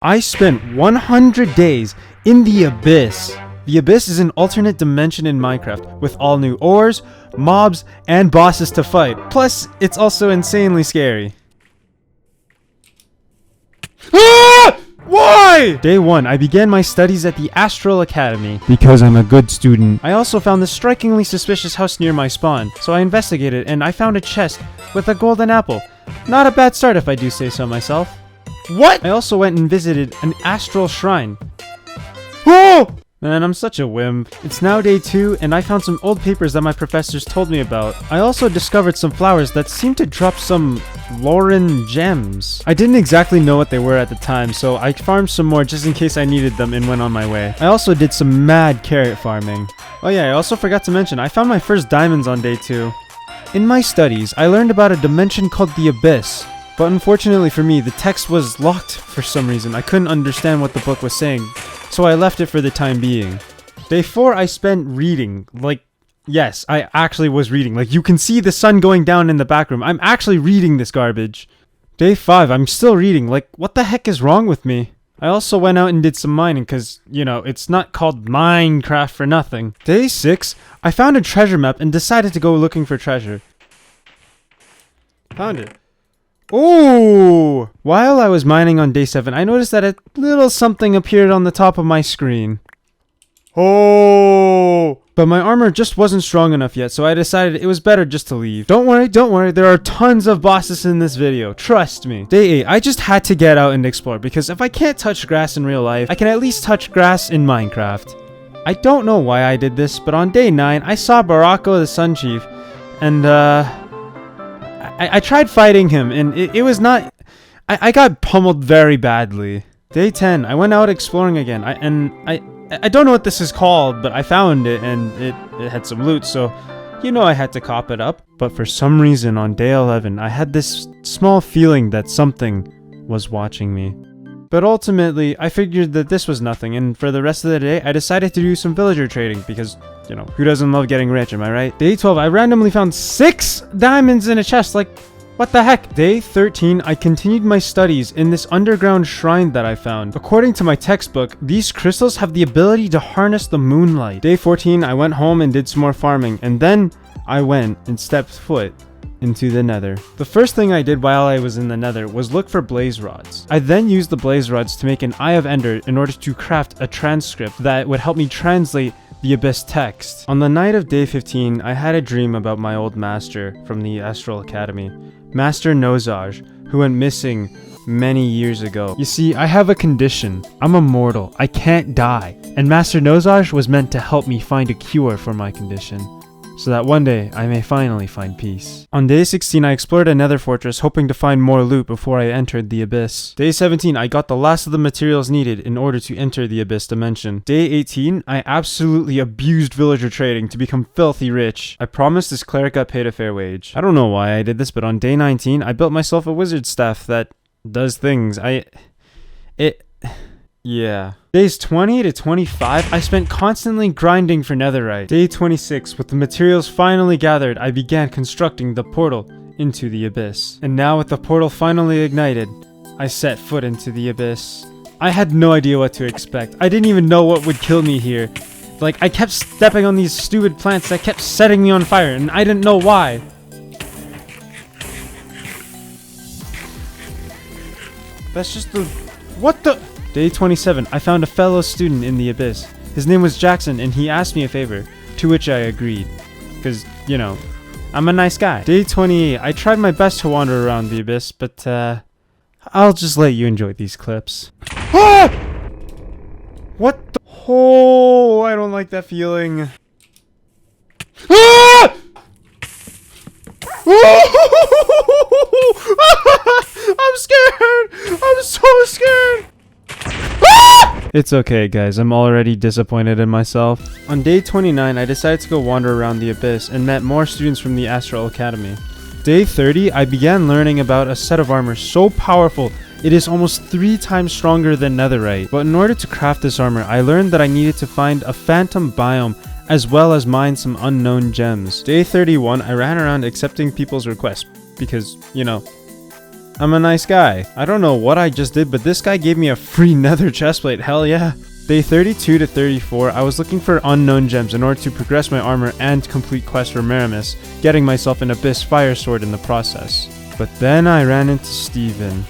I spent 100 days in the Abyss. The Abyss is an alternate dimension in Minecraft with all new ores, mobs, and bosses to fight. Plus, it's also insanely scary. Ah! Why? Day 1, I began my studies at the Astral Academy because I'm a good student. I also found this strikingly suspicious house near my spawn, so I investigated and I found a chest with a golden apple. Not a bad start if I do say so myself. What? I also went and visited an astral shrine. Oh! Man, I'm such a wimp. It's now day 2, and I found some old papers that my professors told me about. I also discovered some flowers that seem to drop some Lauren gems. I didn't exactly know what they were at the time, so I farmed some more just in case I needed them and went on my way. I also did some mad carrot farming. Oh yeah, I also forgot to mention, I found my first diamonds on day 2. In my studies, I learned about a dimension called the Abyss. But unfortunately for me, the text was locked for some reason. I couldn't understand what the book was saying, so I left it for the time being. Day 4, I spent reading. Like, yes, I actually was reading. Like, you can see the sun going down in the back room. I'm actually reading this garbage. Day 5, I'm still reading. Like, what the heck is wrong with me? I also went out and did some mining because, you know, it's not called Minecraft for nothing. Day 6, I found a treasure map and decided to go looking for treasure. Found it. Ooh! While I was mining on day 7, I noticed that a little something appeared on the top of my screen. Oh! But my armor just wasn't strong enough yet, so I decided it was better just to leave. Don't worry, there are tons of bosses in this video, trust me. Day 8, I just had to get out and explore, because if I can't touch grass in real life, I can at least touch grass in Minecraft. I don't know why I did this, but on day 9, I saw Barako the Sun Chief, and I tried fighting him, and it was not... I got pummeled very badly. Day 10, I went out exploring again, I don't know what this is called, but I found it, and it had some loot, so you know I had to cop it up. But for some reason, on day 11, I had this small feeling that something was watching me. But ultimately, I figured that this was nothing, and for the rest of the day, I decided to do some villager trading, because, you know, who doesn't love getting rich, am I right? Day 12, I randomly found 6 diamonds in a chest, like, what the heck? Day 13, I continued my studies in this underground shrine that I found. According to my textbook, these crystals have the ability to harness the moonlight. Day 14, I went home and did some more farming, and then I went and stepped foot into the nether. The first thing I did while I was in the nether was look for blaze rods. I then used the blaze rods to make an Eye of Ender in order to craft a transcript that would help me translate the Abyss text. On the night of day 15, I had a dream about my old master from the Astral Academy, Master Nozaj, who went missing many years ago. You see, I have a condition. I'm immortal. I can't die. And Master Nozaj was meant to help me find a cure for my condition, so that one day I may finally find peace. On day 16, I explored another fortress, hoping to find more loot before I entered the Abyss. Day 17, I got the last of the materials needed in order to enter the Abyss dimension. Day 18, I absolutely abused villager trading to become filthy rich. I promised this cleric got paid a fair wage. I don't know why I did this, but on day 19, I built myself a wizard staff that does things. Yeah. Days 20 to 25, I spent constantly grinding for netherite. Day 26, with the materials finally gathered, I began constructing the portal into the Abyss. And now with the portal finally ignited, I set foot into the Abyss. I had no idea what to expect. I didn't even know what would kill me here. Like, I kept stepping on these stupid plants that kept setting me on fire, and I didn't know why. That's just the... What the... Day 27, I found a fellow student in the Abyss. His name was Jackson, and he asked me a favor, to which I agreed. Because, you know, I'm a nice guy. Day 28, I tried my best to wander around the Abyss, but, I'll just let you enjoy these clips. Ah! What the... Oh, I don't like that feeling. Ah! I'm scared! I'm so scared! It's okay, guys. I'm already disappointed in myself. On day 29, I decided to go wander around the Abyss and met more students from the Astral Academy. Day 30, I began learning about a set of armor so powerful, it is almost 3 times stronger than netherite. But in order to craft this armor, I learned that I needed to find a phantom biome as well as mine some unknown gems. Day 31, I ran around accepting people's requests because, you know, I'm a nice guy. I don't know what I just did, but this guy gave me a free nether chestplate. Hell yeah. Day 32 to 34, I was looking for unknown gems in order to progress my armor and complete quests for Meramis, getting myself an Abyss Fire Sword in the process. But then I ran into Steven.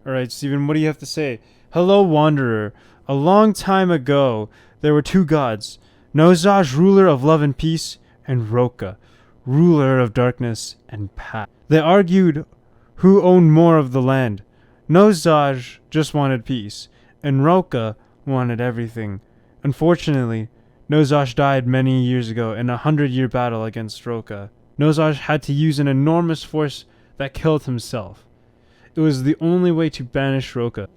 Alright, Steven, what do you have to say? Hello, Wanderer. A long time ago, there were two gods, Nozaj, ruler of love and peace, and Roka, ruler of darkness and path. They argued who owned more of the land. Nozaj just wanted peace, and Roka wanted everything. Unfortunately, Nozaj died many years ago in a 100-year battle against Roka. Nozaj had to use an enormous force that killed himself. It was the only way to banish Roka.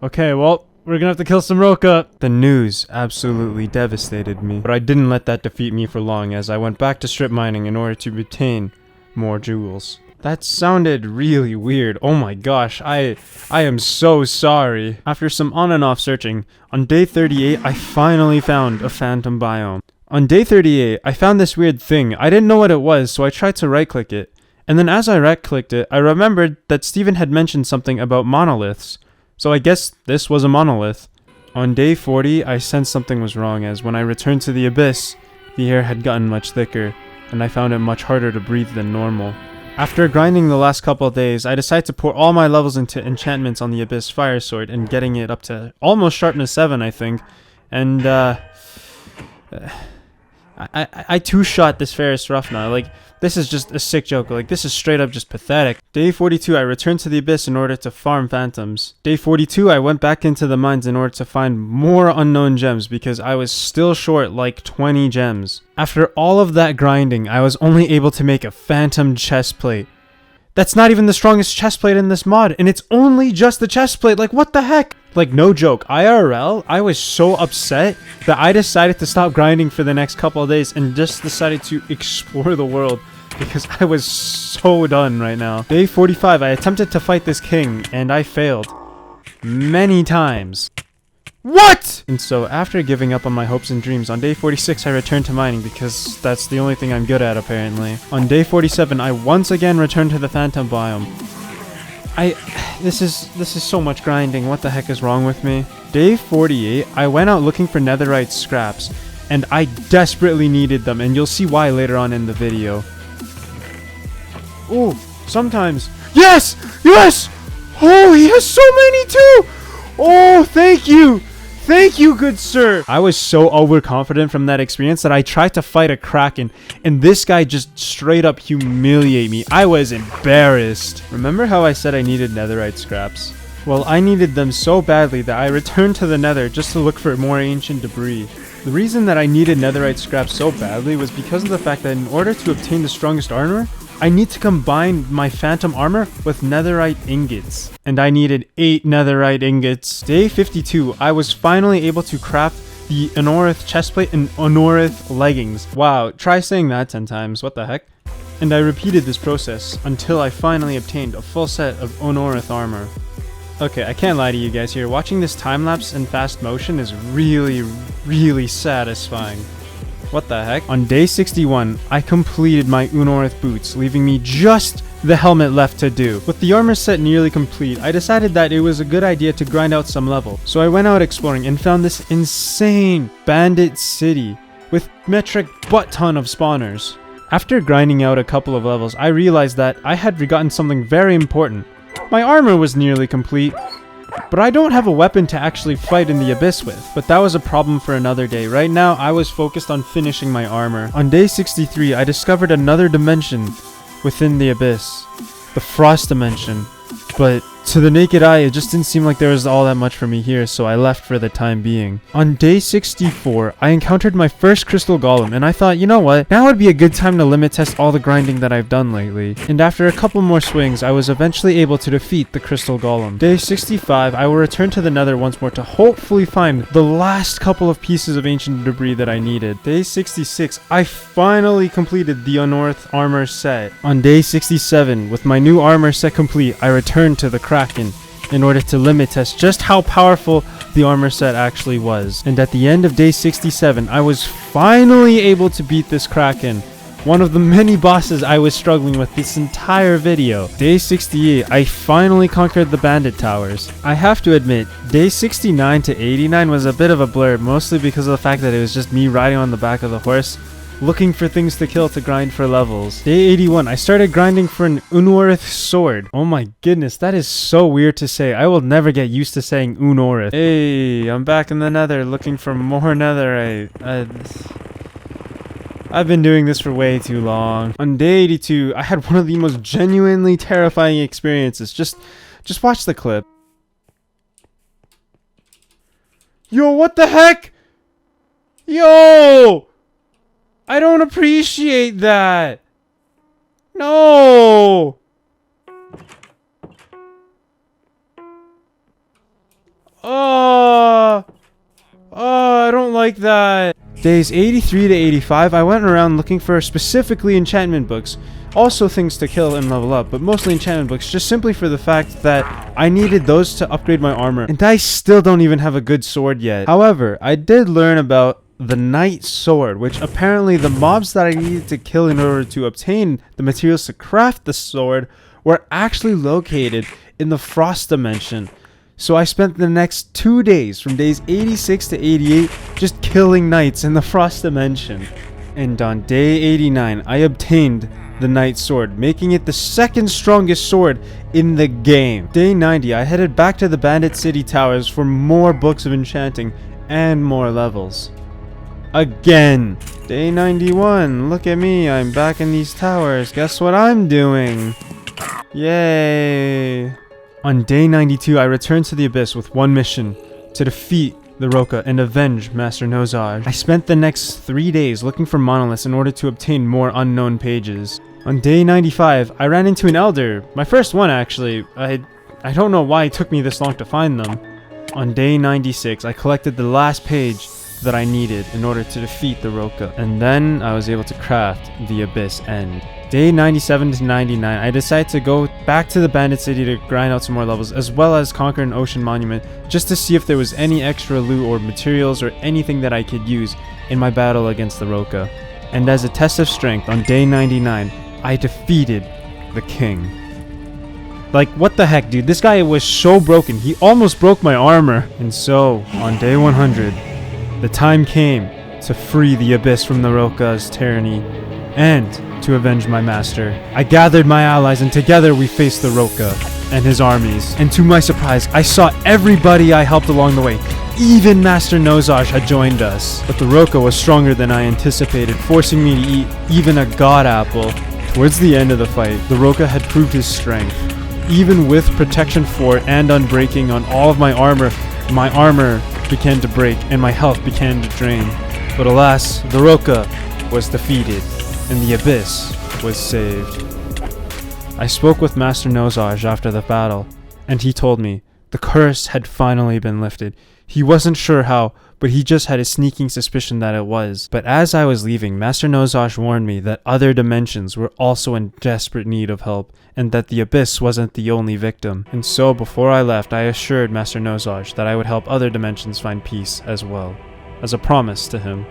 Okay, well, we're gonna have to kill some Roka! The news absolutely devastated me, but I didn't let that defeat me for long as I went back to strip mining in order to obtain more jewels. That sounded really weird. Oh my gosh, I am so sorry. After some on and off searching, on day 38 I finally found a phantom biome. On day 38, I found this weird thing. I didn't know what it was, so I tried to right click it. And then as I right clicked it, I remembered that Steven had mentioned something about monoliths. So I guess this was a monolith. On day 40, I sensed something was wrong as when I returned to the Abyss, the air had gotten much thicker, and I found it much harder to breathe than normal. After grinding the last couple of days, I decided to pour all my levels into enchantments on the Abyss Fire Sword and getting it up to almost sharpness 7, I think. And, I two-shot this Ferris Rough now. Like, this is just a sick joke. Like, this is straight up just pathetic. Day 42, I returned to the Abyss in order to farm phantoms. Day 42, I went back into the mines in order to find more unknown gems because I was still short like 20 gems. After all of that grinding, I was only able to make a phantom chestplate. That's not even the strongest chestplate in this mod, and it's only just the chestplate. Like, what the heck? Like, no joke, IRL, I was so upset that I decided to stop grinding for the next couple of days and just decided to explore the world because I was so done right now. Day 45, I attempted to fight this king, and I failed. Many times. What?! And so, after giving up on my hopes and dreams, on day 46 I returned to mining because that's the only thing I'm good at apparently. On day 47, I once again returned to the phantom biome. This is so much grinding. What the heck is wrong with me? Day 48, I went out looking for netherite scraps, and I desperately needed them, and you'll see why later on in the video. Oh, sometimes. Yes! Yes! Oh, he has so many too! Oh, thank you! Thank you, good sir! I was so overconfident from that experience that I tried to fight a Kraken, and this guy just straight up humiliated me. I was embarrassed. Remember how I said I needed netherite scraps? Well, I needed them so badly that I returned to the nether just to look for more ancient debris. The reason that I needed netherite scraps so badly was because of the fact that in order to obtain the strongest armor, I need to combine my phantom armor with netherite ingots. And I needed 8 netherite ingots. Day 52, I was finally able to craft the Onorath chestplate and Onorath leggings. Wow, try saying that 10 times, what the heck? And I repeated this process until I finally obtained a full set of Onorath armor. Okay, I can't lie to you guys here, watching this time-lapse in fast motion is really satisfying. What the heck? On day 61, I completed my Onorath boots, leaving me just the helmet left to do. With the armor set nearly complete, I decided that it was a good idea to grind out some level. So I went out exploring and found this insane bandit city with metric butt-ton of spawners. After grinding out a couple of levels, I realized that I had forgotten something very important. My armor was nearly complete, but I don't have a weapon to actually fight in the Abyss with. But that was a problem for another day. Right now, I was focused on finishing my armor. On day 63, I discovered another dimension within the Abyss. The Frost dimension. But to the naked eye, it just didn't seem like there was all that much for me here, so I left for the time being. On day 64, I encountered my first crystal golem, and I thought, you know what, now would be a good time to limit test all the grinding that I've done lately. And after a couple more swings, I was eventually able to defeat the crystal golem. Day 65, I will return to the nether once more to hopefully find the last couple of pieces of ancient debris that I needed. Day 66, I finally completed the Unearthed armor set. On day 67, with my new armor set complete, I returned to the Kraken in order to limit test just how powerful the armor set actually was. And at the end of day 67, I was finally able to beat this Kraken one of the many bosses I was struggling with this entire video. Day 68, I finally conquered the bandit towers. I have to admit, day 69 to 89 was a bit of a blur, mostly because of the fact that it was just me riding on the back of the horse, looking for things to kill to grind for levels. Day 81, I started grinding for an Onorath sword. Oh my goodness, that is so weird to say. I will never get used to saying Onorath. Hey, I'm back in the nether looking for more netherite. I've been doing this for way too long. On day 82, I had one of the most genuinely terrifying experiences. Just watch the clip. Yo, what the heck? Yo! I don't appreciate that. No. I don't like that. Days 83 to 85, I went around looking for specifically enchantment books. Also things to kill and level up, but mostly enchantment books, just simply for the fact that I needed those to upgrade my armor. And I still don't even have a good sword yet. However, I did learn about the Knight Sword, which apparently the mobs that I needed to kill in order to obtain the materials to craft the sword were actually located in the Frost Dimension. So I spent the next 2 days, from days 86 to 88, just killing knights in the Frost Dimension. And on day 89, I obtained the Knight Sword, making it the second strongest sword in the game. Day 90, I headed back to the Bandit City Towers for more books of enchanting and more levels. Again. Day 91, look at me, I'm back in these towers. Guess what I'm doing? Yay. On day 92, I returned to the Abyss with one mission: to defeat the Roka and avenge Master Nozaj. I spent the next 3 days looking for monoliths in order to obtain more unknown pages. On day 95, I ran into an elder. My first one, actually. I don't know why it took me this long to find them. On day 96, I collected the last page that I needed in order to defeat the Roka, and then I was able to craft the Abyss End. Day 97 to 99, I decided to go back to the Bandit City to grind out some more levels, as well as conquer an ocean monument, just to see if there was any extra loot or materials or anything that I could use in my battle against the Roka. And as a test of strength, on day 99, I defeated the king. Like, what the heck, dude? This guy was so broken. He almost broke my armor. And so, on day 100, the time came to free the Abyss from the Roka's tyranny and to avenge my master. I gathered my allies and together we faced the Roka and his armies. And to my surprise, I saw everybody I helped along the way. Even Master Nozaj had joined us. But the Roka was stronger than I anticipated, forcing me to eat even a god apple. Towards the end of the fight, the Roka had proved his strength. Even with protection 4 and unbreaking on all of my armor began to break and my health began to drain. But alas, the Roka was defeated and the Abyss was saved. I spoke with Master Nozaj after the battle, and he told me the curse had finally been lifted. He wasn't sure how, but he just had a sneaking suspicion that it was. But as I was leaving, Master Nozaj warned me that other dimensions were also in desperate need of help, and that the Abyss wasn't the only victim. And so before I left, I assured Master Nozaj that I would help other dimensions find peace as well, as a promise to him.